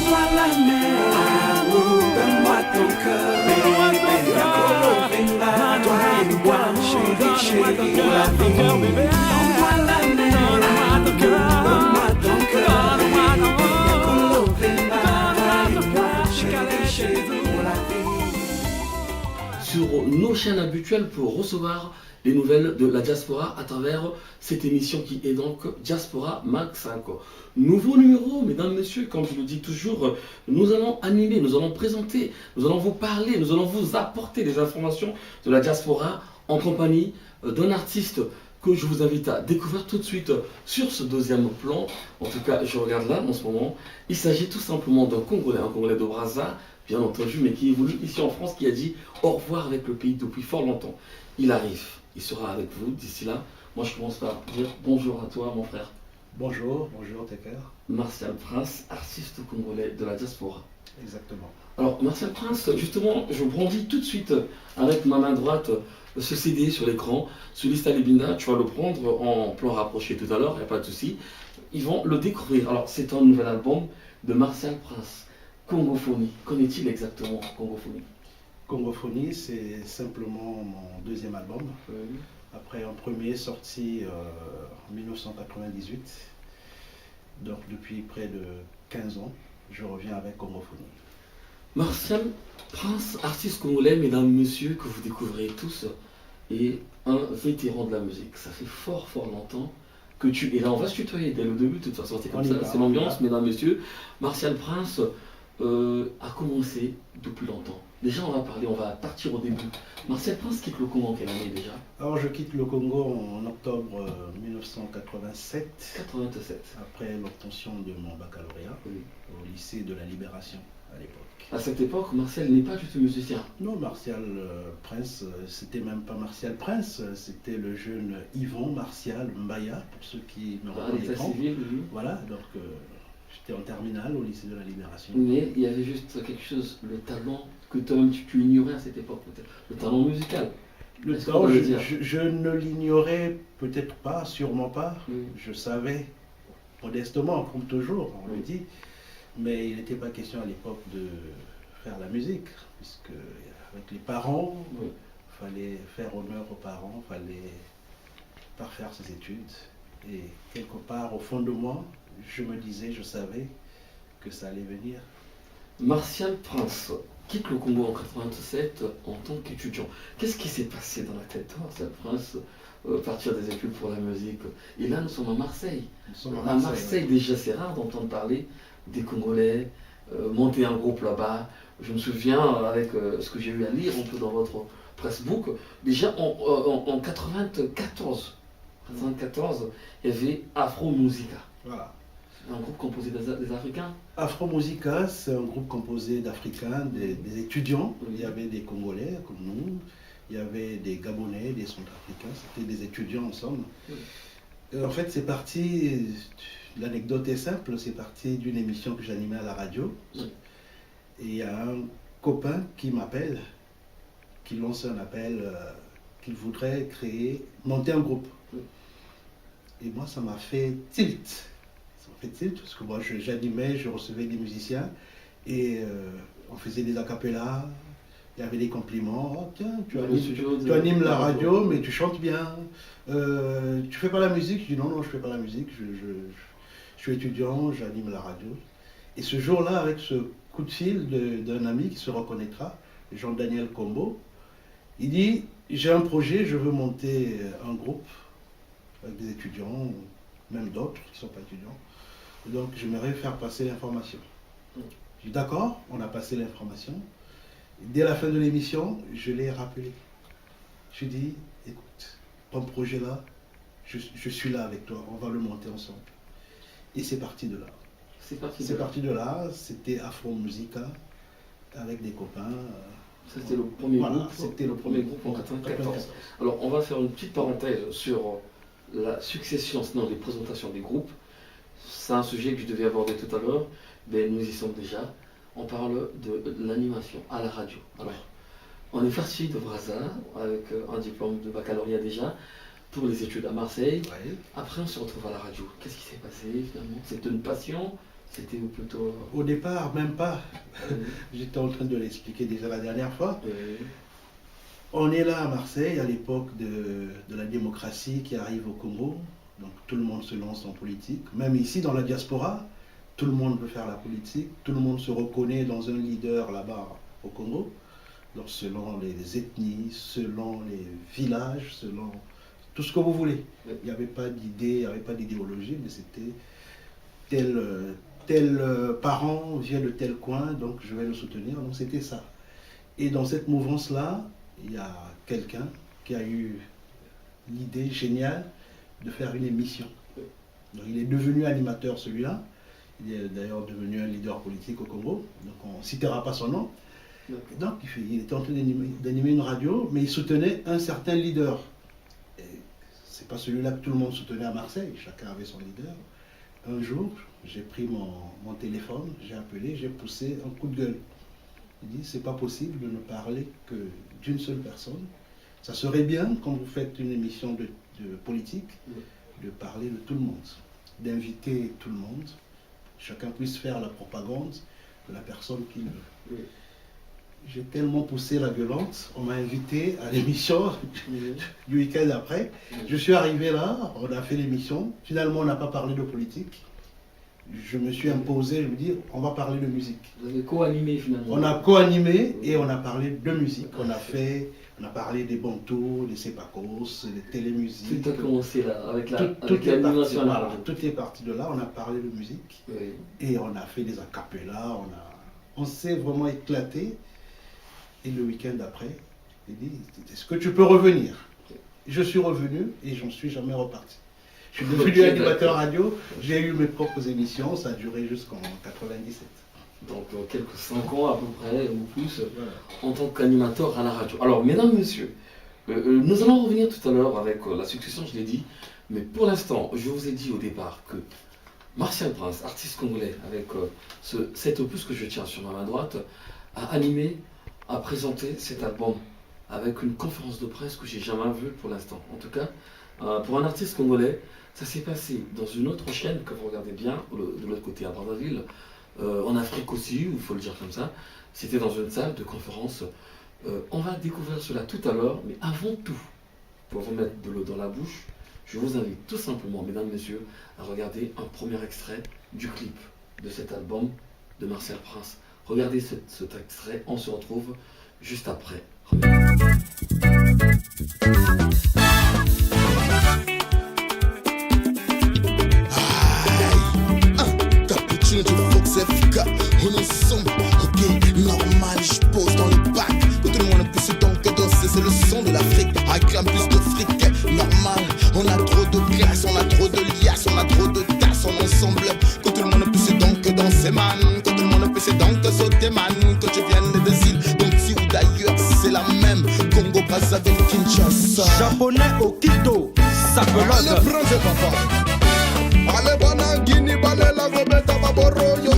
Donne-moi la mer, donne-moi ton cœur, bébé. Colo Venga, toi et moi, chérie, chérie, pour la vie. Donne-moi la mer, donne-moi ton cœur, bébé. Colo Venga, toi et moi, chérie, chérie, pour la vie. Sur nos chaînes habituelles pour recevoir les nouvelles de la diaspora à travers cette émission qui est donc Diaspora Mag 5. Nouveau numéro, mesdames, messieurs, comme je le dis toujours, nous allons animer, nous allons présenter, nous allons vous parler, nous allons vous apporter des informations de la diaspora en compagnie d'un artiste que je vous invite à découvrir tout de suite sur ce deuxième plan. En tout cas, je regarde là en ce moment. Il s'agit tout simplement d'un Congolais, un Congolais de Brazza, bien entendu, mais qui évolue ici en France, qui a dit au revoir avec le pays depuis fort longtemps. Il arrive, il sera avec vous d'ici là. Moi, je commence par dire bonjour à toi, mon frère. Bonjour, bonjour Teker. Martial Prince, artiste congolais de la diaspora. Exactement. Alors, Martial Prince, justement, je brandis tout de suite avec ma main droite ce CD sur l'écran, ce Lista Lebina. Tu vas le prendre en plan rapproché tout à l'heure, il n'y a pas de souci. Ils vont le découvrir. Alors, c'est un nouvel album de Martial Prince. Congophonie. Qu'en-est-il exactement, Congophonie? Congophonie, c'est simplement mon deuxième album. Après un premier sorti en 1998. Donc depuis près de 15 ans, je reviens avec Congophonie. Martial Prince, artiste congolais, mesdames, messieurs, que vous découvrez tous, et un vétéran de la musique. Ça fait fort longtemps que tu... Et là, on va se tutoyer dès le début, de toute façon, c'est comme ça, c'est l'ambiance, mesdames, messieurs. Martial Prince a commencé depuis longtemps. Déjà, on va partir au début. Martial Prince quitte le Congo en quelle année déjà? Alors, je quitte le Congo en octobre 1987. 87. Après l'obtention de mon baccalauréat au lycée de la Libération à l'époque. À cette époque, Martial n'est pas du tout musicien. Non, Martial Prince, c'était même pas Martial Prince, c'était le jeune Yvon Martial Mbaya, pour ceux qui me reconnaîtront. Voilà, donc j'étais en terminale au lycée de la Libération. Mais il y avait juste quelque chose, le talent que toi-même tu ignorais à cette époque, peut-être. Le talent musical. Le talent, je ne l'ignorais peut-être pas, sûrement pas. Je savais modestement, comme toujours, on le dit. Mais il n'était pas question à l'époque de faire la musique, puisque avec les parents, il fallait faire honneur aux parents, il fallait parfaire ses études. Et quelque part, au fond de moi, je me disais, je savais que ça allait venir. Martial Prince quitte le Congo en 87 en tant qu'étudiant. Qu'est-ce qui s'est passé dans la tête de Martial Prince partir des études pour la musique? Et là, nous sommes à Marseille. À Marseille, déjà, c'est rare d'entendre parler des Congolais, monter un groupe là-bas. Je me souviens, avec ce que j'ai eu à lire un peu dans votre pressbook, déjà en 94, il y avait Afro Musica. Voilà. Un groupe composé des Africains. Afro Musica, c'est un groupe composé d'Africains, des étudiants. Il y avait des Congolais comme nous, il y avait des Gabonais, des Centrafricains, c'était des étudiants ensemble. En fait, c'est parti, l'anecdote est simple, c'est parti d'une émission que j'animais à la radio. Et il y a un copain qui m'appelle, qui lance un appel, qu'il voudrait monter un groupe. Et moi, ça m'a fait tilt. Parce que moi j'animais, je recevais des musiciens et on faisait des acapellas, il y avait des compliments. Oh, tiens, tu animes la radio, mais tu chantes bien. Tu fais pas la musique? Je dis non, je fais pas la musique, je suis étudiant, j'anime la radio. Et ce jour-là, avec ce coup de fil d'un ami qui se reconnaîtra, Jean-Daniel Combo, il dit, j'ai un projet, je veux monter un groupe avec des étudiants, même d'autres qui ne sont pas étudiants. Donc, j'aimerais faire passer l'information. Je dis d'accord, on a passé l'information. Dès la fin de l'émission, je l'ai rappelé. Je lui ai dit, écoute, ton projet là, je suis là avec toi, on va le monter ensemble. Et c'est parti de là. C'est parti de là, c'était Afro Musica, avec des copains. C'était le premier groupe. C'était le premier groupe en 1994. Alors, on va faire une petite parenthèse sur la succession, sinon les présentations des groupes. C'est un sujet que je devais aborder tout à l'heure, mais nous y sommes déjà. On parle de l'animation à la radio. Alors, on est parti de Brazza avec un diplôme de baccalauréat déjà pour les études à Marseille. Après, on se retrouve à la radio. Qu'est-ce qui s'est passé finalement? C'était une passion C'était plutôt... Au départ, même pas. J'étais en train de l'expliquer déjà la dernière fois. On est là à Marseille, à l'époque de la démocratie qui arrive au Congo. Donc tout le monde se lance en politique. Même ici, dans la diaspora, tout le monde veut faire la politique. Tout le monde se reconnaît dans un leader là-bas au Congo. Donc selon les ethnies, selon les villages, selon tout ce que vous voulez. Il n'y avait pas d'idée, il n'y avait pas d'idéologie, mais c'était tel parent vient de tel coin, donc je vais le soutenir. Donc c'était ça. Et dans cette mouvance-là, il y a quelqu'un qui a eu l'idée géniale de faire une émission. Donc il est devenu animateur celui-là. Il est d'ailleurs devenu un leader politique au Congo. Donc on ne citera pas son nom. Donc il était en train d'animer une radio, mais il soutenait un certain leader. Et c'est pas celui-là que tout le monde soutenait à Marseille. Chacun avait son leader. Un jour, j'ai pris mon téléphone, j'ai appelé, j'ai poussé un coup de gueule. Il dit, c'est pas possible de ne parler que d'une seule personne. Ça serait bien, quand vous faites une émission de politique, de parler de tout le monde, d'inviter tout le monde, chacun puisse faire la propagande de la personne qu'il veut. J'ai tellement poussé la violente, on m'a invité à l'émission du week-end après. Je suis arrivé là, on a fait l'émission, finalement on n'a pas parlé de politique. Je me suis imposé, je me dis, on va parler de musique. Vous avez co-animé finalement. On a co-animé et on a parlé de musique. On a parlé des bantous, des sepakos, des télémusiques. Tout a commencé là, avec Tout l'animation. est parti de là, on a parlé de musique. Oui. Et on a fait des acapellas, on s'est vraiment éclaté. Et le week-end après, il dit, est-ce que tu peux revenir? Je suis revenu et j'en suis jamais reparti. Je suis devenu animateur radio, j'ai eu mes propres émissions, ça a duré jusqu'en 97. Donc quelques 5 ans à peu près, ou plus, en tant qu'animateur à la radio. Alors, mesdames, messieurs, nous allons revenir tout à l'heure avec la succession, je l'ai dit, mais pour l'instant, je vous ai dit au départ que Martial Prince, artiste congolais, avec cet opus que je tiens sur ma main droite, a animé, a présenté cet album avec une conférence de presse que j'ai jamais vue pour l'instant. En tout cas, pour un artiste congolais, ça s'est passé dans une autre chaîne que vous regardez bien, de l'autre côté à Brazzaville, en Afrique aussi, il faut le dire comme ça. C'était dans une salle de conférence. On va découvrir cela tout à l'heure, mais avant tout, pour vous mettre de l'eau dans la bouche, je vous invite tout simplement, mesdames, messieurs, à regarder un premier extrait du clip de cet album de Martial Prince. Regardez cet extrait, on se retrouve juste après. Cappuccino du Fox FK, on est ensemble, ok, normal, je pose dans le bac. Que tout le monde puisse donc danser, c'est le son de l'Afrique. Réclame plus de fric, normal. On a trop de glace, on a trop de liasses, on a trop de tasses, on est ensemble. Que tout le monde puisse donc danser, man. Que tout le monde puisse donc sauter, man. Que tu viennes des îles, donc si ou d'ailleurs, c'est la même. Congo, Brazzaville, Kinshasa. Japonais au Quito, ça Allez, prends papa. Ale bana Guinea balela go beta baboro yo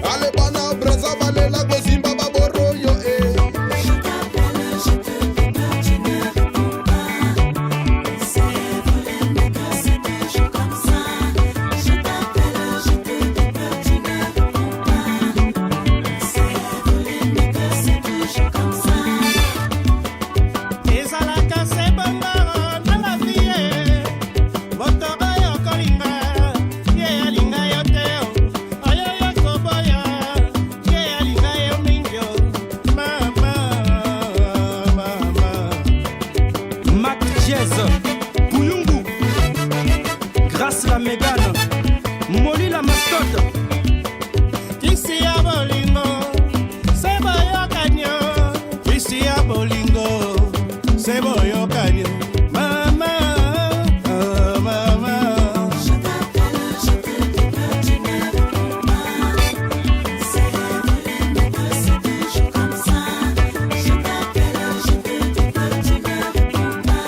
Ale bana Brazza balela go Zimba baboro yo Je t'appelle, je te veux tu ne réponds pas. C'est voler mes gars, c'est toujours comme ça. Je t'appelle, je te veux tu ne réponds pas. C'est voler mes gars, c'est toujours comme ça. Et ça la casse bangara dans la vie. Votre Kuyungu, grâce la Mégane, Molly la mascotte. Ici à Bolingo, c'est Boyo Canyon. Ici à Bolingo, c'est Boyo Canyon. Maman, oh maman. Je t'appelle, je te veux, tu ne réponds pas. C'est voler mes gars, c'est toujours comme ça. Je t'appelle, je te veux, tu ne réponds pas.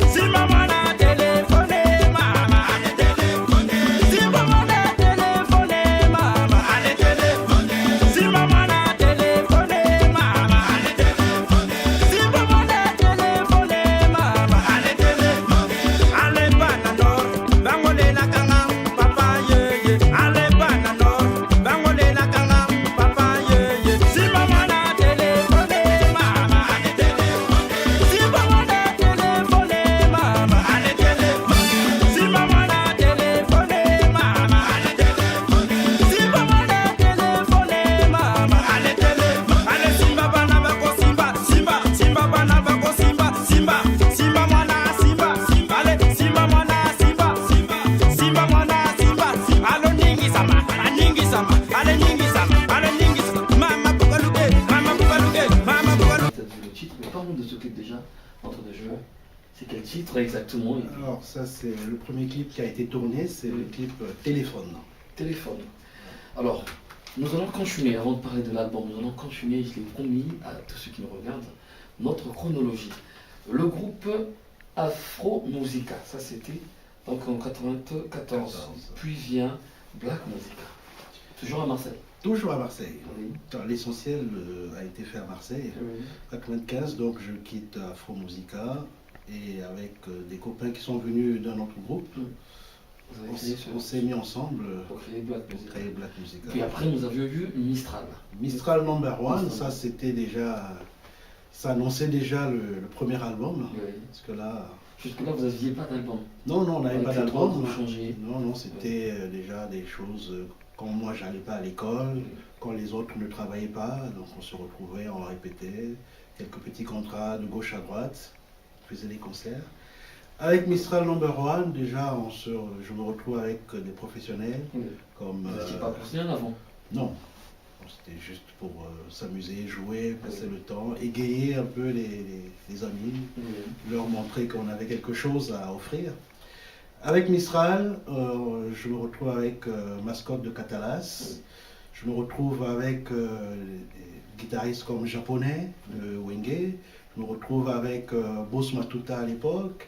Si maman a téléphoné, maman a téléphoné. Si maman a téléphoné, maman a téléphoné. Si maman a téléphoné, titre exactement? Alors ça c'est le premier clip qui a été tourné, c'est le clip Téléphone. Téléphone. Alors, nous allons continuer, avant de parler de l'album, nous allons continuer, je l'ai promis à tous ceux qui nous regardent, notre chronologie. Le groupe Afro Musica, ça c'était donc en 94. Puis vient Black Musica, toujours à Marseille. Toujours à Marseille. Oui. L'essentiel a été fait à Marseille. En 95, donc je quitte Afro Musica et avec des copains qui sont venus d'un autre groupe, Vous avez créé on s'est mis ensemble pour créer Black pour Musica. créer Black Musica. Puis après, nous avions eu Mistral. Mistral Number One, Mistral. ça c'était déjà, ça annonçait déjà le premier album. Oui. Parce que là, Jusque-là, vous n'aviez pas d'album. non, on n'avait pas Avec les droits, d'album. vous changez. Non, c'était déjà des choses quand moi j'allais pas à l'école, quand les autres ne travaillaient pas, donc on se retrouvait, on répétait, quelques petits contrats de gauche à droite, on faisait des concerts. Avec Mistral Number One, déjà je me retrouve avec des professionnels Oui. comme... Vous n'étiez pas professionnel avant. Non, c'était juste pour s'amuser, jouer, passer le temps, égayer un peu les amis, Oui. leur montrer qu'on avait quelque chose à offrir. Avec Mistral, je me retrouve avec Mascotte de Catalas, je me retrouve avec des guitaristes comme Japonais, de Wenge, je me retrouve avec Boss Matuta à l'époque,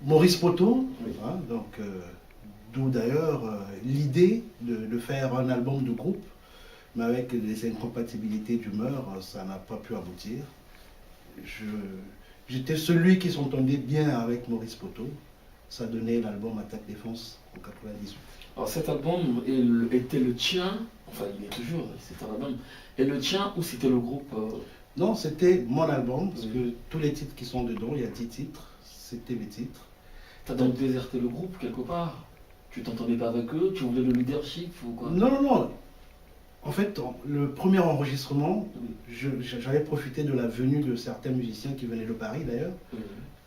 Maurice Poto, Oui. hein, donc d'où d'ailleurs l'idée de faire un album de groupe, mais avec des incompatibilités d'humeur, ça n'a pas pu aboutir. J'étais celui qui s'entendait bien avec Maurice Poto. Ça donnait l'album Attaque Défense en 98. Alors cet album était le tien, enfin il est toujours, c'est un album, et le tien ou c'était le groupe Non, c'était mon album, parce Oui. que tous les titres qui sont dedans, il y a 10 titres, c'était mes titres. T'as donc déserté le groupe quelque part? Tu t'entendais pas avec eux? Tu voulais le leadership ou quoi? Non. En fait, le premier enregistrement, Oui. j'avais profité de la venue de certains musiciens qui venaient de Paris d'ailleurs. Oui.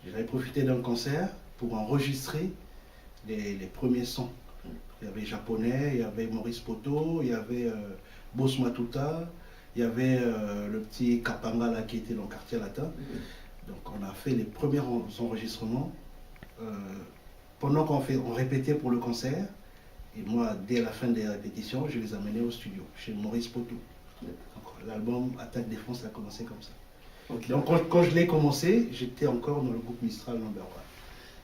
J'avais profité d'un concert pour enregistrer les premiers sons. Il y avait Japonais, il y avait Maurice Poto, il y avait Boss Matuta, il y avait le petit Kapanga là, qui était dans le quartier latin. Oui. Donc on a fait les premiers enregistrements pendant qu'on répétait pour le concert. Et moi, dès la fin des répétitions, je les amenais au studio, chez Maurice Poto. Donc, l'album Attaque Défense a commencé comme ça. Ok. Donc quand je l'ai commencé, j'étais encore dans le groupe Mistral Number One.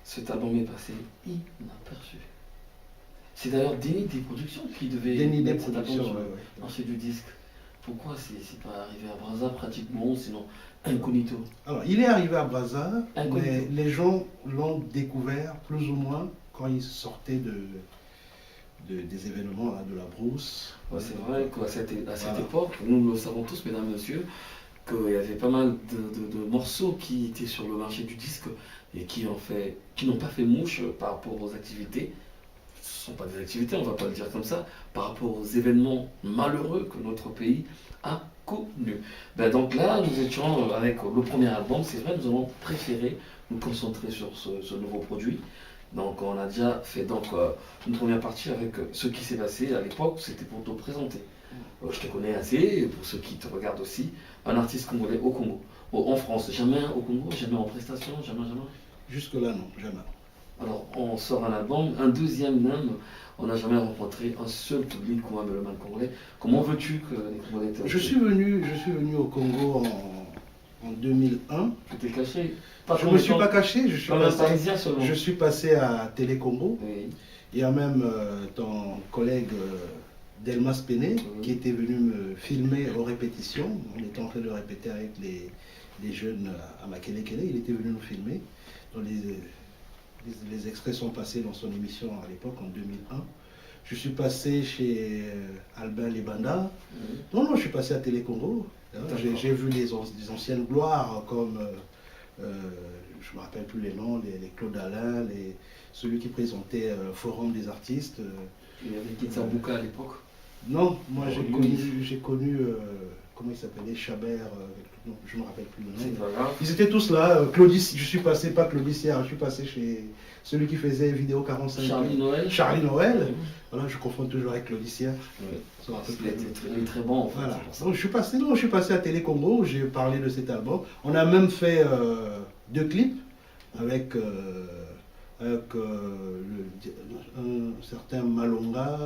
Cet album est passé inaperçu. C'est d'ailleurs Déni des Productions qui devait Déni des mettre cet album Productions, sur ouais. le marché du disque. Pourquoi c'est pas arrivé à Brazza pratiquement, sinon incognito? Alors, il est arrivé à Brazza, Incognito. mais les gens l'ont découvert plus ou moins quand il sortait des événements là, de la brousse. Ouais, c'est vrai qu'à cette Voilà. époque, nous le savons tous, mesdames, messieurs, qu'il y avait pas mal de morceaux qui étaient sur le marché du disque et qui n'ont pas fait mouche par rapport aux activités. Ce ne sont pas des activités, on ne va pas le dire comme ça, par rapport aux événements malheureux que notre pays a connus. Ben donc là, nous étions avec le premier album, c'est vrai, nous avons préféré nous concentrer sur ce nouveau produit. Donc on a déjà fait donc, une première partie avec ce qui s'est passé à l'époque, c'était pour te présenter. Je te connais assez, et pour ceux qui te regardent aussi, un artiste congolais au Congo. En France, jamais au Congo, jamais en prestation, jamais. Jusque-là, non, jamais. Alors on sort un album, un deuxième même, on n'a jamais rencontré un seul public comme un mélomane congolais. Comment veux-tu que les Congolais te... Je suis venu au Congo en 2001. Tu t'es caché? Je ne me suis pas caché, Comme un Parisien seulement. je suis passé à Télé Congo. Oui. Il y a même ton collègue Delmas Péné qui était venu me filmer aux répétitions. On était en train de répéter avec les jeunes à Makelekele. Il était venu nous filmer. Donc les extraits sont passés dans son émission à l'époque, en 2001. Je suis passé chez Albin Lebanda. Non, je suis passé à Télé Congo. J'ai vu des anciennes gloires comme, je ne me rappelle plus les noms, les Claude Alain, celui qui présentait le Forum des artistes. Il y avait Kitsabuka à l'époque. Non, moi Oh, j'ai connu comment il s'appelait, Chabert, non, je ne me rappelle plus le C'est nom. pas grave. Ils étaient tous là. Claudice, je suis passé, pas Claudicière, je suis passé chez celui qui faisait Vidéo 45. Charlie Noël. Charlie Noël. Oui. Voilà, je confonds toujours avec Claudicière. Oui. Ils sont un peu Il plus- est très bon en fait. Voilà. c'est pour ça. Donc, je suis passé à Télé Congo, j'ai parlé de cet album. On a même fait 2 clips. avec, un certain Malonga,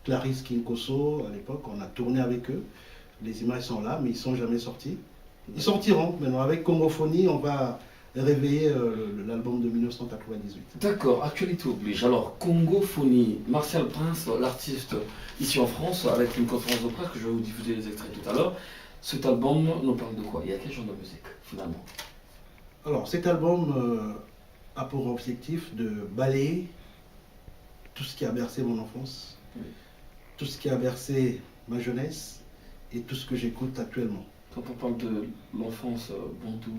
Clarisse Kinkoso, à l'époque, on a tourné avec eux. Les images sont là, mais ils ne sont jamais sortis. Ils sortiront. Maintenant, avec Congophonie, on va réveiller l'album de 1998. D'accord, actualité oblige. Alors, Congophonie, Martial Prince, l'artiste ici en France, avec une conférence de presse que je vais vous diffuser les extraits tout à l'heure. Cet album nous parle de quoi? Il y a quel genre de musique, finalement? Alors, cet album a pour objectif de balayer tout ce qui a bercé mon enfance, Oui. tout ce qui a bercé ma jeunesse et tout ce que j'écoute actuellement. Quand on parle de l'enfance bantou,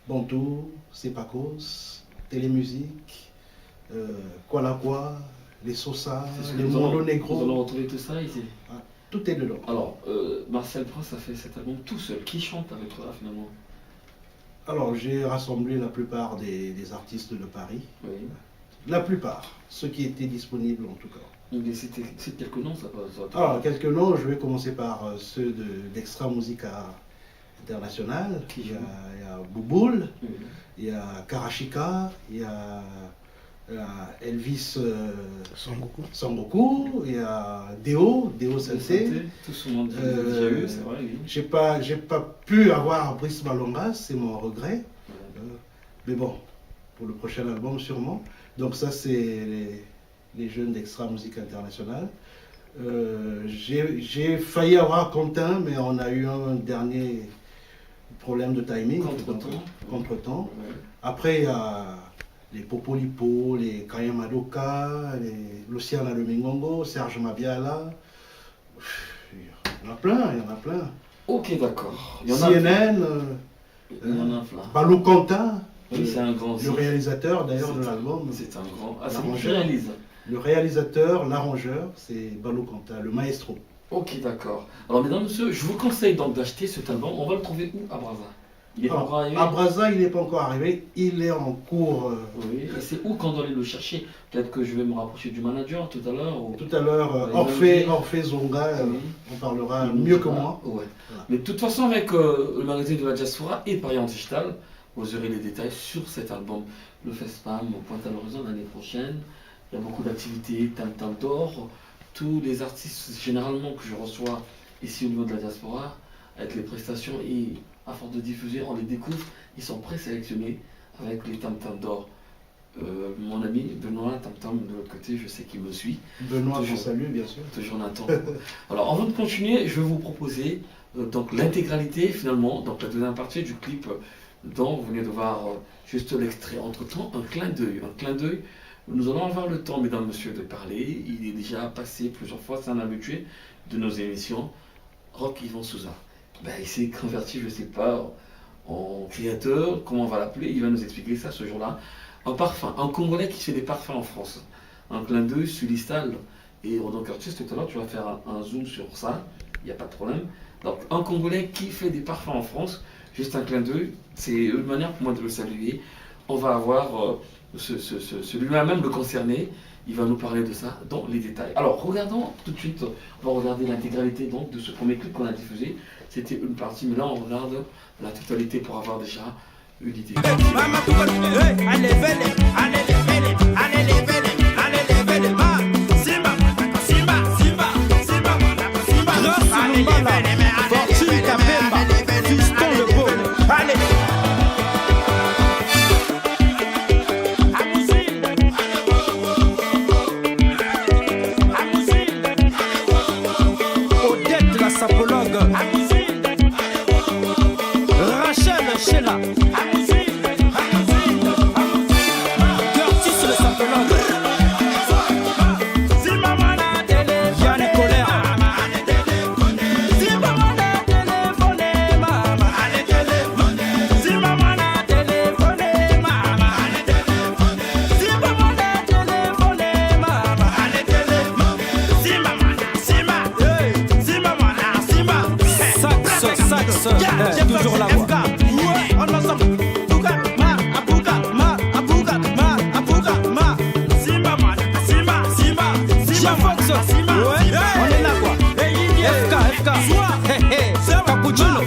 Bantou, Sepakos, Télémusique, Kwalakwa, les Sosa, les nous Mondo allons Negro, retrouver tout ça ici. tout est dedans. Alors, Martial Prince a fait cet album tout seul. Qui chante avec toi, finalement? Alors, j'ai rassemblé la plupart des artistes de Paris, Oui. la plupart, ceux qui étaient disponibles en tout cas. C'est quelques noms, ça passe. Alors, quelques noms, je vais commencer par ceux d'Extra Musica International. Qui Il y joue a Bouboule, Oui. il y a Karashika, il y a Elvis Sangoku, il y a Deo Sensei. Tout ce monde dit Euh, déjà eu, c'est vrai, oui. J'ai pas pu avoir Brice Malonga, c'est mon regret. Voilà. Mais bon, pour le prochain album sûrement. Donc ça c'est les jeunes d'Extra Musique Internationale. J'ai failli avoir Quentin, mais on a eu un dernier problème de timing. Contre-temps. Ouais. Après il y a les Popolipo, les Kaya Madoka, Luciana Lemingongo, Serge Mabiala. Il y en a plein. Ok, d'accord. Il y en a CNN, Il y en a plein. Balou Kanta, Oui, c'est un grand. le réalisateur d'ailleurs de C'est un- l'album. C'est un grand. Ah, c'est L'arrangeur. lui qui réalise. Le réalisateur, l'arrangeur, c'est Balou Kanta, le maestro. Ok, d'accord. Alors, mesdames, messieurs, je vous conseille donc d'acheter cet album. On va le trouver où à Brazza? Il est pas encore arrivé? À Brazza, il n'est pas encore arrivé, il est en cours. Oui, et c'est où qu'on doit aller le chercher? Peut-être que je vais me rapprocher du manager tout à l'heure. Ou... Tout à l'heure, Ouais, Orphée Zonga, Oui. on parlera Il nous mieux que dira. moi. Ouais. Voilà. Mais de toute façon, avec le magazine de la diaspora et Paris en digital, vous aurez les détails sur cet album. Le FESPAM pointe à l'horizon l'année prochaine. Il y a beaucoup d'activités, Tam d'or. Tous les artistes, généralement, que je reçois ici au niveau de la diaspora, avec les prestations et à force de diffuser, on les découvre. Ils sont présélectionnés avec les Tam d'or. Mon ami Benoît Tam de l'autre côté, je sais qu'il me suit. Benoît, Toujours. je salue, bien sûr. Toujours Nathan. Alors, avant de continuer, je vais vous proposer donc l'intégralité finalement, donc la deuxième partie du clip dont vous venez de voir juste l'extrait. Entre-temps, un clin d'œil. Nous allons avoir le temps, mesdames, messieurs, de parler. Il est déjà passé plusieurs fois, c'est un habitué de nos émissions. Rock Yvan Souza. Ben, il s'est converti, je ne sais pas, en créateur, comment on va l'appeler. Il va nous expliquer ça ce jour-là. Un parfum, un Congolais qui fait des parfums en France. Un clin d'œil, Sulistal et Rodon Curtis. Tout à l'heure, tu vas faire un zoom sur ça. Il n'y a pas de problème. Donc, un Congolais qui fait des parfums en France. Juste un clin d'œil. C'est une manière pour moi de le saluer. On va avoir celui-là même le concerné. Il va nous parler de ça dans les détails. Alors, regardons tout de suite. On va regarder l'intégralité donc de ce premier clip qu'on a diffusé. C'était une partie, mais là, on regarde la totalité pour avoir déjà une idée. Mama tuko hey, allez vele, ma Simba, Grâce Lumbala, Fortune Kapemba, Fiston le beau, allez. Odette la sapologue, Rachel Sheila. Curtis le sapologue. Yann Colère. Sax, toujours la voix. On est là quoi. FK, Capuchino.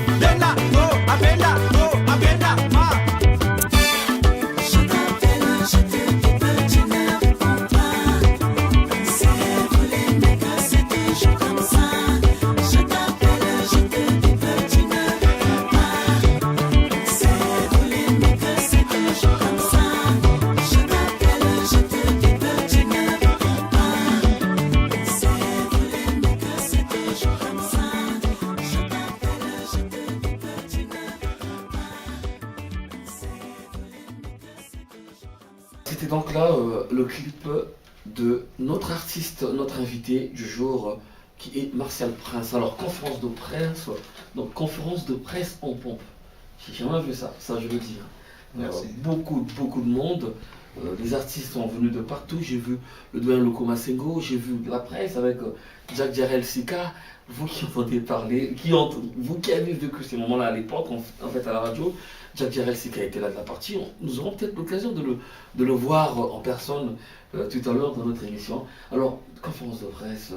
le clip de notre artiste, notre invité du jour, qui est Martial Prince. Alors, conférence de presse, donc conférence de presse en pompe. J'ai jamais vu ça, ça je le dis. Merci. Beaucoup de monde. Les artistes sont venus de partout. J'ai vu le doyen Loko Masengo, j'ai vu la presse avec Jack Jarrell Sika. Vous qui entendez parler, vous qui avez vécu ces moments-là à l'époque, en fait à la radio, Jack Jarrell Sika était là de la partie. Nous aurons peut-être l'occasion de le voir en personne tout à l'heure dans notre émission. Alors, conférence de presse,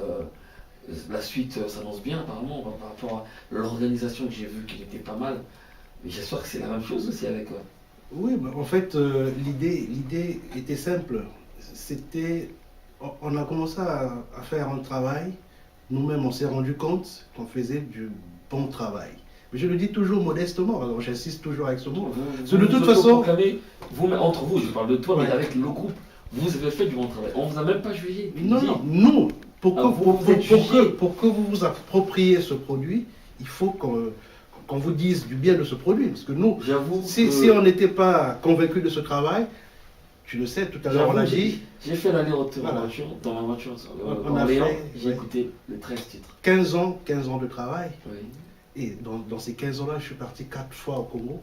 la suite s'annonce bien apparemment par rapport à l'organisation que j'ai vue qui était pas mal. Mais j'espère que c'est la même chose aussi avec eux. Oui, bah, en fait, l'idée était simple. On a commencé à faire un travail. Nous-mêmes, on s'est rendu compte qu'on faisait du bon travail. Mais je le dis toujours modestement, alors j'insiste toujours avec ce mot. De toute façon, entre vous, je parle de toi, ouais. mais avec le groupe, vous avez fait du bon travail. On vous a même pas jugé. non, nous, pour que vous vous appropriez ce produit, il faut qu'on vous dise du bien de ce produit. Parce que nous, J'avoue si on n'était pas convaincu de ce travail, tu le sais, tout à l'heure on l'a dit, j'ai fait l'aller-retour Voilà. dans ma voiture. On a Orléans, fait, j'ai ouais. écouté les 13 titres. 15 ans de travail. Oui. Et dans ces 15 ans-là, je suis parti 4 fois au Congo.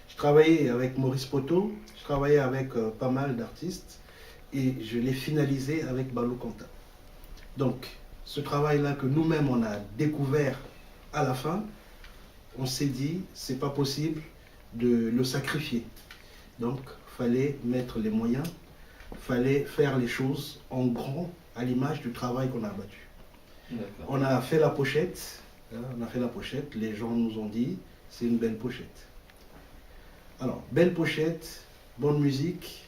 Je travaillais avec Maurice Poto, je travaillais avec pas mal d'artistes et je l'ai finalisé avec Balou Kanta. Donc, ce travail-là que nous-mêmes on a découvert à la fin, on s'est dit, c'est pas possible de le sacrifier. Donc, fallait mettre les moyens, fallait faire les choses en grand à l'image du travail qu'on a abattu. D'accord. On a fait la pochette, les gens nous ont dit, c'est une belle pochette. Alors, belle pochette, bonne musique,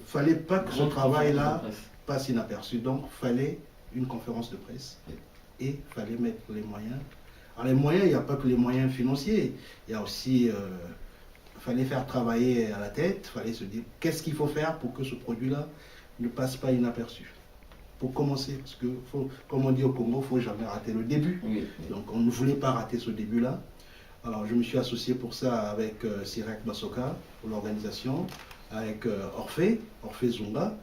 fallait pas que ce travail-là passe inaperçu, donc fallait une conférence de presse et fallait mettre les moyens. Alors les moyens, il n'y a pas que les moyens financiers, il y a aussi, fallait faire travailler à la tête, fallait se dire qu'est-ce qu'il faut faire pour que ce produit-là ne passe pas inaperçu. Pour commencer, parce que comme on dit au Congo, il ne faut jamais rater le début. Oui. Donc on ne voulait pas rater ce début-là. Alors je me suis associé pour ça avec Sirek Basoka pour l'organisation, avec Orphée Zunga,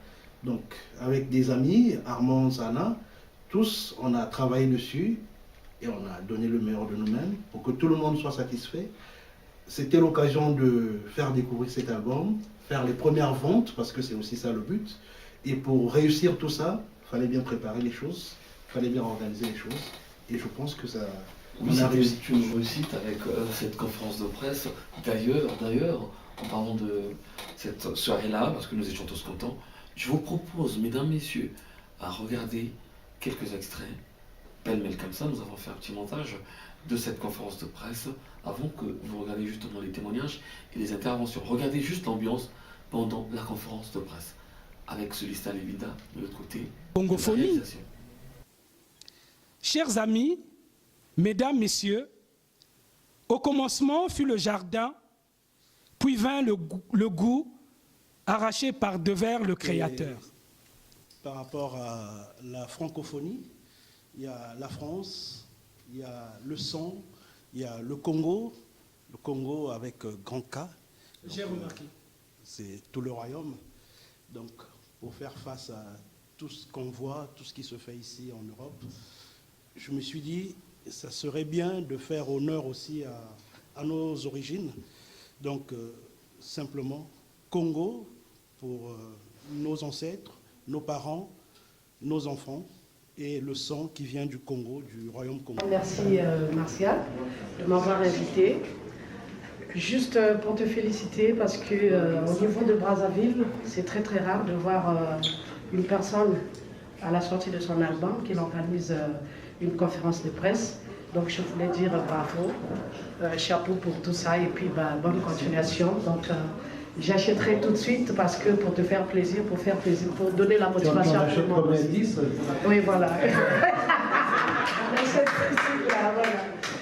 donc avec des amis, Armand Sana, tous on a travaillé dessus et on a donné le meilleur de nous-mêmes pour que tout le monde soit satisfait. C'était l'occasion de faire découvrir cet album, faire les premières ventes parce que c'est aussi ça le but. Et pour réussir tout ça, il fallait bien préparer les choses, il fallait bien organiser les choses et je pense que ça... Oui, c'était une réussite avec cette conférence de presse. D'ailleurs, en parlant de cette soirée-là, parce que nous étions tous contents, je vous propose, mesdames, messieurs, à regarder quelques extraits, pêle-mêle comme ça. Nous avons fait un petit montage de cette conférence de presse avant que vous regardiez justement les témoignages et les interventions. Regardez juste l'ambiance pendant la conférence de presse, avec Solista Levida de l'autre côté. Congophonie. Chers amis, mesdames, messieurs, au commencement fut le jardin, puis vint le goût arraché par Devers le créateur. Par rapport à la francophonie, il y a la France, il y a le son, il y a le Congo avec grand K. J'ai remarqué. C'est tout le royaume. Donc, pour faire face à tout ce qu'on voit, tout ce qui se fait ici en Europe, je me suis dit, ça serait bien de faire honneur aussi à nos origines. Donc, simplement, Congo pour nos ancêtres, nos parents, nos enfants, et le son qui vient du Congo, du royaume Congo. Merci Martial de m'avoir invité. Juste pour te féliciter parce que au niveau de Brazzaville, c'est très très rare de voir une personne à la sortie de son album qui organise une conférence de presse. Donc je voulais dire bravo, chapeau pour tout ça et puis bonne continuation. Donc j'achèterai tout de suite parce que pour te faire plaisir, pour donner la motivation à tout le monde. Oui, voilà.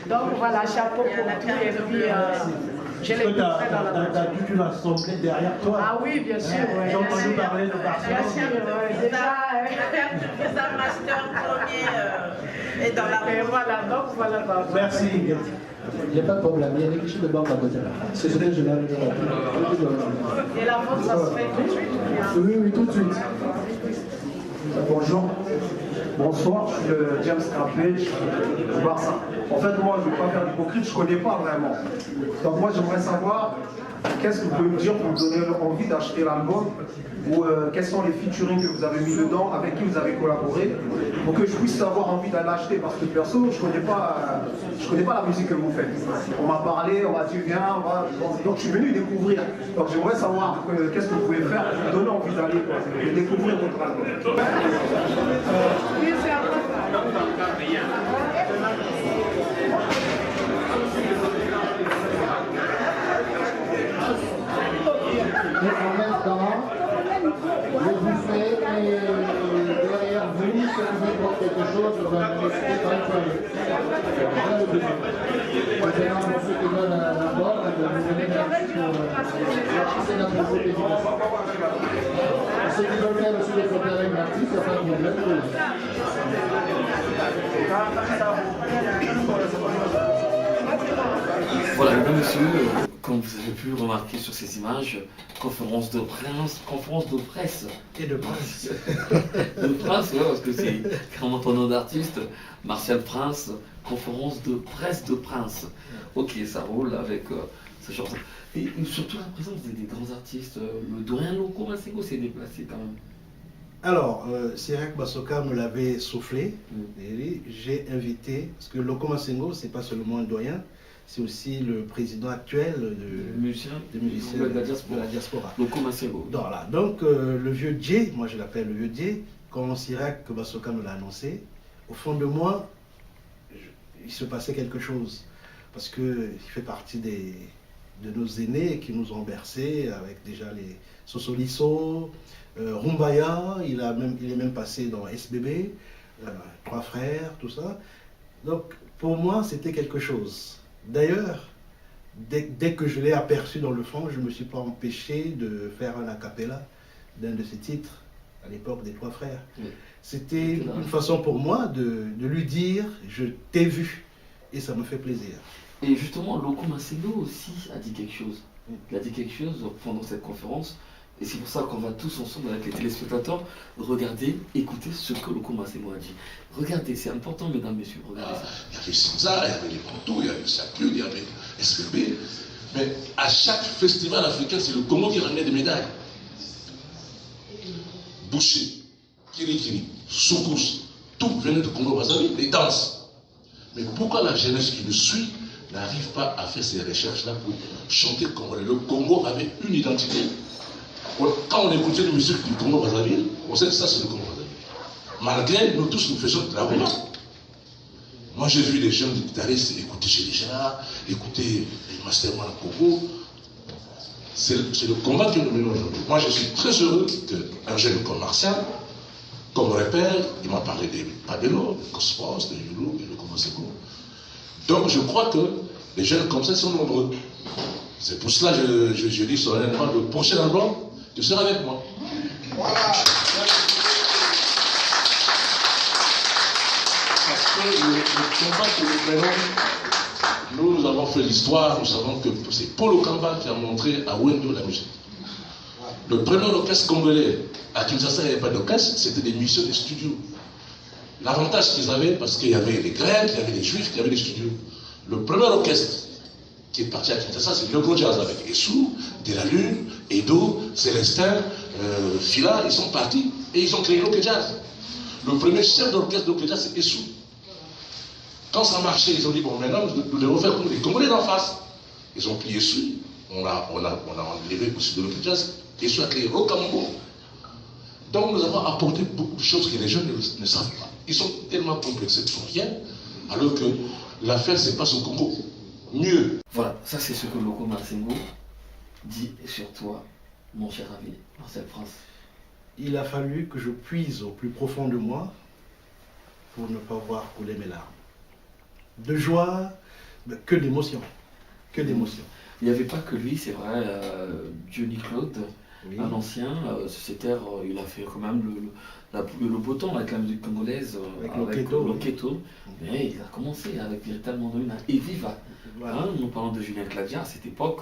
Donc voilà, chapeau pour tout et puis je les mettrai dans la voiture. T'as toute une assemblée derrière toi. Ah oui, bien sûr. J'ai entendu parler de Barcelone. Bien sûr, déjà. Visa Master premier est dans la Et voilà, donc voilà. Merci. Il n'y a pas de problème, il y a des clichés de banque à côté. C'est ce que je vais arriver Et la vente, ça se fait tout de suite ou bien? Oui, tout de suite. Bonjour, bonsoir, je suis James Crapé, du Barça. En fait, moi, je ne vais pas faire d'hypocrite, je ne connais pas vraiment. Donc moi, j'aimerais savoir qu'est-ce que vous pouvez me dire pour me donner envie d'acheter l'album, ou quels sont les featuring que vous avez mis dedans, avec qui vous avez collaboré, pour que je puisse avoir envie d'aller l'acheter, parce que perso, je connais pas la musique que vous faites. On m'a parlé, on m'a dit viens, donc je suis venu découvrir. Donc j'aimerais savoir qu'est-ce que vous pouvez faire pour me donner envie d'aller et découvrir votre album. Oui, c'est un peu Et en même temps, je vous fais derrière vous, si vous voulez pour quelque chose, vous allez rester dans le foyer. Voilà le besoin. C'est un morceau qui donne la bonne, vous venez merci pour c'est notre nouveau dédicace. Ceux qui veulent faire aussi des photos avec l'artiste, il n'y a pas de problème. Voilà, mesdames, messieurs, comme vous avez pu remarquer sur ces images, conférence de presse. Et de Prince. De Prince, ouais, parce que c'est carrément ton nom d'artiste, Martial Prince, conférence de presse de Prince. Ok, ça roule avec ce genre de... Et surtout la présence des grands artistes, le doyen Loco Masego s'est déplacé quand même. Alors, Sirac Basoka me l'avait soufflé, et j'ai invité, parce que Loco Masego, c'est pas seulement un doyen, c'est aussi le président actuel de musiciens de la diaspora. Loco Masego. Voilà. Donc, le vieux Djé, moi je l'appelle le vieux Djé, quand Sirac Basoka me l'a annoncé, au fond de moi, il se passait quelque chose. Parce qu'il fait partie de nos aînés qui nous ont bercés, avec déjà les Sosoliso, Rumbaya, il est même passé dans SBB, Trois Frères, tout ça. Donc, pour moi, c'était quelque chose. D'ailleurs, dès que je l'ai aperçu dans le fond, je ne me suis pas empêché de faire un a cappella d'un de ses titres, à l'époque des Trois Frères. Oui. C'était une façon pour moi de lui dire « je t'ai vu » et ça me fait plaisir. Et justement, Loco Masego aussi a dit quelque chose. Il a dit quelque chose pendant cette conférence. Et c'est pour ça qu'on va tous ensemble avec les téléspectateurs regarder, écouter ce que Loco Masego a dit. Regardez, c'est important, mesdames, messieurs, regardez ça. Il y avait Sinza, il y avait les Pantous, il y avait Sapude, il y avait SPB. Mais à chaque festival africain, c'est le Congo qui ramenait des médailles. Boucher, Kirikiri, Soukous, tout venait de Congo-Brazzaville, les danses. Mais pourquoi la jeunesse qui nous suit n'arrive pas à faire ces recherches-là pour chanter le Congolais? Le Congo avait une identité. Quand on écoutait la musique du Congo-Brazzaville, on sait que ça c'est le Congo-Brazzaville. Malgré nous tous, nous faisions de la rumba. Moi j'ai vu des jeunes guitaristes écouter chez les gens, écouter les Masterman Congo. C'est le combat que nous menons aujourd'hui. Moi je suis très heureux qu'un jeune comme Martial, comme repère, il m'a parlé des Padelo, des Cosmos, des Yulu, et de Loco Masego. Donc je crois que les jeunes comme ça sont nombreux. C'est pour cela que je dis solennellement, le prochain album, tu seras avec moi. Voilà. Parce que le combat que nous menons, nous avons fait l'histoire, nous savons que c'est Paul Okamba qui a montré à Wendo la musique. Le premier orchestre congolais, à Kinshasa, il n'y avait pas d'orchestre, c'était des missions de studios. L'avantage qu'ils avaient, parce qu'il y avait les Grecs, il y avait les Juifs, il y avait des studios. Le premier orchestre qui est parti à Kinshasa, c'est le gros jazz avec Essou, De La Lune, Edo, Célestin, Fila, ils sont partis et ils ont créé l'Oke Jazz. Le premier chef d'orchestre d'Oke Jazz, c'est Essou. Quand ça marchait, ils ont dit, bon, maintenant, nous devons faire comme les Congolais d'en face. Ils ont pris Essou, on a enlevé aussi de l'Oke Jazz, Essou a créé Rocambo. Donc nous avons apporté beaucoup de choses que les jeunes ne savent pas. Ils sont tellement complexés pour rien, alors que l'affaire, c'est pas au Congo. Mieux. Voilà, ça c'est ce que Loco Masego dit sur toi, mon cher ami, Martial Prince. Il a fallu que je puise au plus profond de moi pour ne pas voir couler mes larmes. De joie, que d'émotion. Que d'émotion. Il n'y avait pas que lui, c'est vrai, Johnny Claude, oui. Un ancien sociétaire, il a fait quand même le beau temps avec la musique congolaise, Avec le Loketo, Keto. Mais il a commencé avec véritablement un et viva. Voilà. Hein, nous parlons de Julien Clavier à cette époque.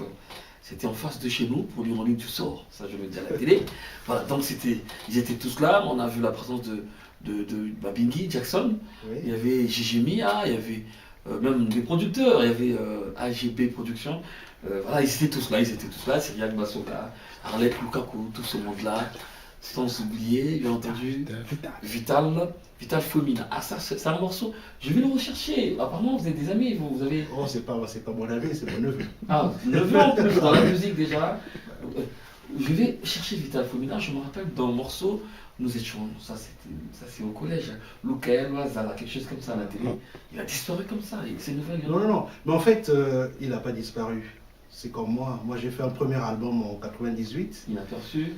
C'était en face de chez nous pour lui rendre du sort. Ça, je le dis à la télé. Voilà, donc ils étaient tous là. On a vu la présence de Babingi, Jackson. Oui. Il y avait Gigi Mia, il y avait même des producteurs. Il y avait AGB Productions. Voilà, ils étaient tous là. Cyriac Basoka, Arlette Lukaku, tout ce monde-là. Sans oublier, bien entendu, Vital Fomina. Ah, ça, c'est un morceau. Je vais le rechercher. Apparemment, vous êtes des amis. Vous avez. Oh, c'est pas mon ami, c'est mon neveu. Ah, 9 ans en plus dans la musique déjà. Je vais chercher Vital Fomina. Je me rappelle d'un morceau, nous étions, ça c'est au collège, Lukael, Zala, quelque chose comme ça à la télé. Il a disparu comme ça. C'est nouvelle. Non. Mais en fait, il n'a pas disparu. C'est comme moi. Moi, j'ai fait un premier album en 98. Inaperçu.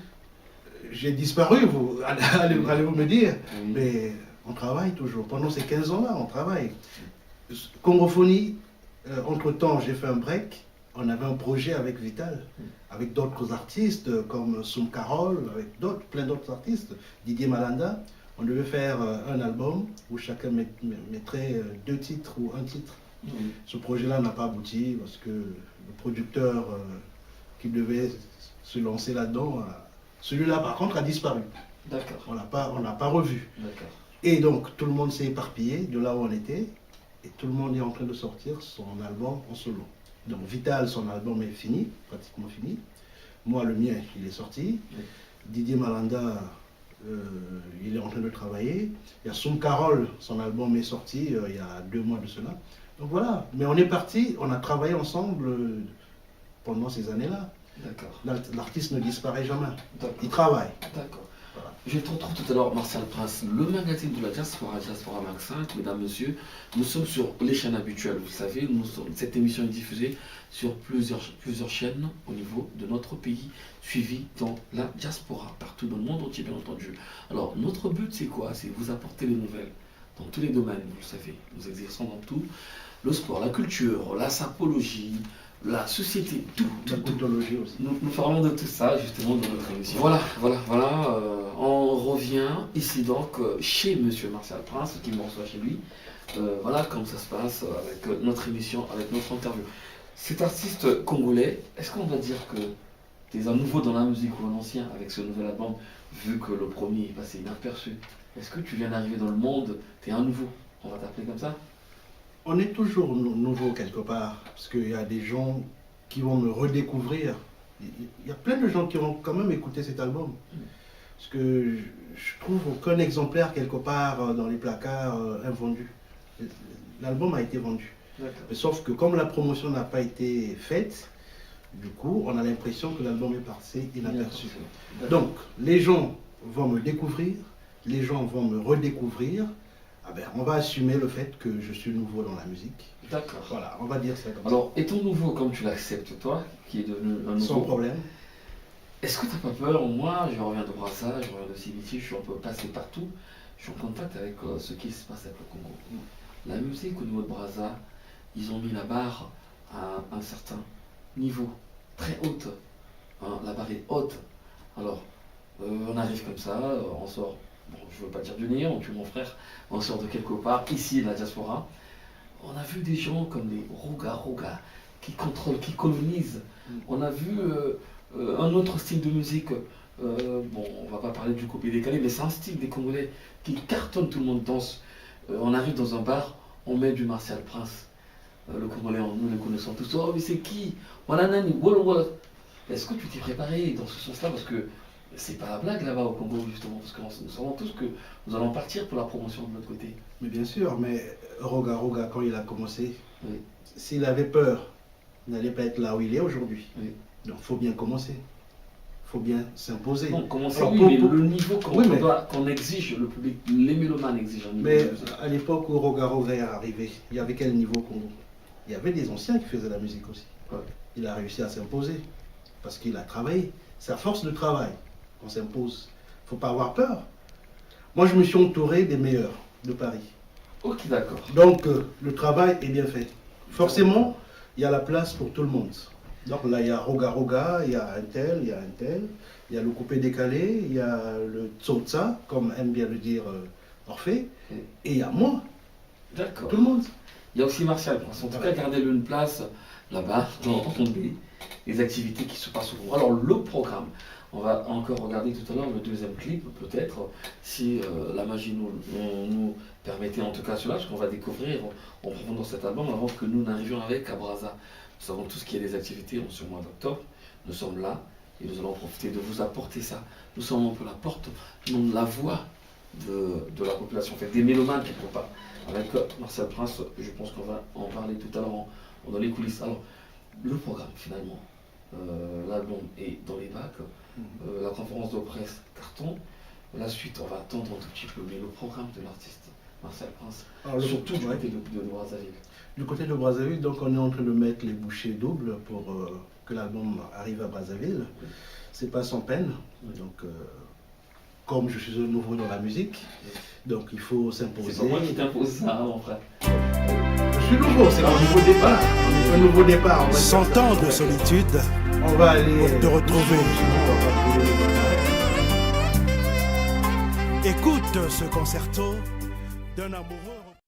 J'ai disparu, allez-vous me dire. Oui. Mais on travaille toujours. Pendant ces 15 ans-là, on travaille. Congophonie, entre-temps, j'ai fait un break. On avait un projet avec Vital, avec d'autres artistes comme Soum Carole, avec plein d'autres artistes, Didier Malanda. On devait faire un album où chacun mettrait 2 titres ou 1 titre. Ce projet-là n'a pas abouti parce que le producteur qui devait se lancer là-dedans, celui-là par contre a disparu. D'accord. On n'a pas revu. D'accord. Et donc tout le monde s'est éparpillé de là où on était et tout le monde est en train de sortir son album en solo. Donc Vital, son album est fini, pratiquement fini. Moi, le mien, il est sorti. Oui. Didier Malanda, il est en train de travailler. Il y a Soum Carole, son album est sorti il y a 2 mois de cela. Donc voilà, mais on est parti, on a travaillé ensemble pendant ces années-là. D'accord. L'artiste ne disparaît jamais, D'accord. il travaille. D'accord. Voilà. Je te retrouve tout à l'heure, Martial Prince, le magazine de la Diaspora, Diaspora Mag 5, mesdames, messieurs. Nous sommes sur les chaînes habituelles, vous savez, cette émission est diffusée sur plusieurs chaînes au niveau de notre pays, suivie dans la diaspora, partout dans le monde entier, bien entendu. Alors, notre but, c'est quoi? C'est vous apporter les nouvelles dans tous les domaines, vous le savez. Nous exerçons dans tout. Le sport, la culture, la sapologie, la société, tout. La culturologie aussi. Nous parlons de tout ça justement dans notre émission. Voilà. On revient ici donc chez Monsieur Martial Prince, qui me reçoit chez lui. Voilà comme ça se passe avec notre émission, avec notre interview. Cet artiste congolais, est-ce qu'on va dire que tu es un nouveau dans la musique ou un ancien avec ce nouvel album, vu que le premier est passé inaperçu? Est-ce que tu viens d'arriver dans le monde, tu es un nouveau? On va t'appeler comme ça? On est toujours nouveau quelque part, parce qu'il y a des gens qui vont me redécouvrir. Il y a plein de gens qui vont quand même écouter cet album. Parce que je trouve aucun exemplaire quelque part dans les placards invendu. L'album a été vendu. Mais sauf que comme la promotion n'a pas été faite, du coup, on a l'impression que l'album est passé inaperçu. Donc, les gens vont me découvrir, les gens vont me redécouvrir. Ah ben, on va assumer le fait que je suis nouveau dans la musique. D'accord. Voilà, on va dire ça comme Alors, étant nouveau comme tu l'acceptes toi, qui est devenu un nouveau... Sans problème. Est-ce que tu n'as pas peur? Moi, je reviens de Brazzaville, je reviens de Cibiti, je suis un peu passé partout. Je suis en contact avec ce qui se passe avec le Congo. La musique au niveau de Brazzaville, ils ont mis la barre à un certain niveau, très haute. Hein, la barre est haute. Alors, on arrive comme ça, on sort, bon, je ne veux pas dire du néant, tu es mon frère, on sort de quelque part, ici, de la diaspora. On a vu des gens comme les Roga qui contrôlent, qui colonisent. On a vu un autre style de musique. Bon, on va pas parler du copier décalé, mais c'est un style des Congolais qui cartonne, tout le monde danse. On arrive dans un bar, on met du Martial Prince. Le Congolais, nous le connaissons tous. Oh, mais c'est qui? Voilà, nani, voilà. Est-ce que tu t'es préparé dans ce sens-là? Parce que c'est pas la blague là-bas au Congo, justement. Parce que nous savons tous que nous allons partir pour la promotion de notre côté. Mais bien sûr, mais Roga, quand il a commencé, Oui. s'il avait peur, il n'allait pas être là où il est aujourd'hui. Oui. Donc il faut bien commencer. Il faut bien s'imposer. Non, commencer, Alors, oui, mais le niveau qu'on mais- exige, le public, les mélomanes exigent un niveau. Mais de musique. à l'époque où Roga est arrivé, il y avait quel niveau au Congo? Il y avait des anciens qui faisaient la musique aussi. Ouais. Il a réussi à s'imposer parce qu'il a travaillé. C'est à force de travail qu'on s'impose. Il ne faut pas avoir peur. Moi, je me suis entouré des meilleurs de Paris. Ok, d'accord. Donc, le travail est bien fait. Forcément, il y a la place pour tout le monde. Donc là, il y a Roga Roga, il y a un tel, il y a un tel, il y a le coupé décalé, il y a le tsotsa, comme aime bien le dire Orphée, et il y a moi. D'accord. Tout le monde. Il y a aussi Martial Prince. En tout cas, gardez-le une place là-bas, dans les activités qui se passent au groupe. Alors, le programme. On va encore regarder tout à l'heure le deuxième clip, peut-être, si la magie nous permettait en tout cas cela, parce qu'on va découvrir en profondeur cet album avant que nous n'arrivions avec à Brazza. Nous savons tout ce qui est des activités en ce mois d'octobre. Nous sommes là et nous allons profiter de vous apporter ça. Nous sommes un peu la porte, non la voix de la population, fait des mélomanes quelque part. Avec Martial Prince, je pense qu'on va en parler tout à l'heure dans les coulisses. Alors, le programme finalement, l'album est dans les bacs, la conférence de presse carton. La suite, on va attendre un tout petit peu, mais le programme de l'artiste Martial Prince, surtout du côté de Brazzaville. Du côté de Brazzaville, donc on est en train de mettre les bouchées doubles pour que l'album arrive à Brazzaville. C'est pas sans peine. Donc, comme je suis un nouveau dans la musique, donc il faut s'imposer. C'est pas moi qui t'impose ça, mon frère. Je suis nouveau, c'est un nouveau départ. Un nouveau départ. 100 ans de solitude. On va aller pour te retrouver. Écoute ce concerto d'un amoureux.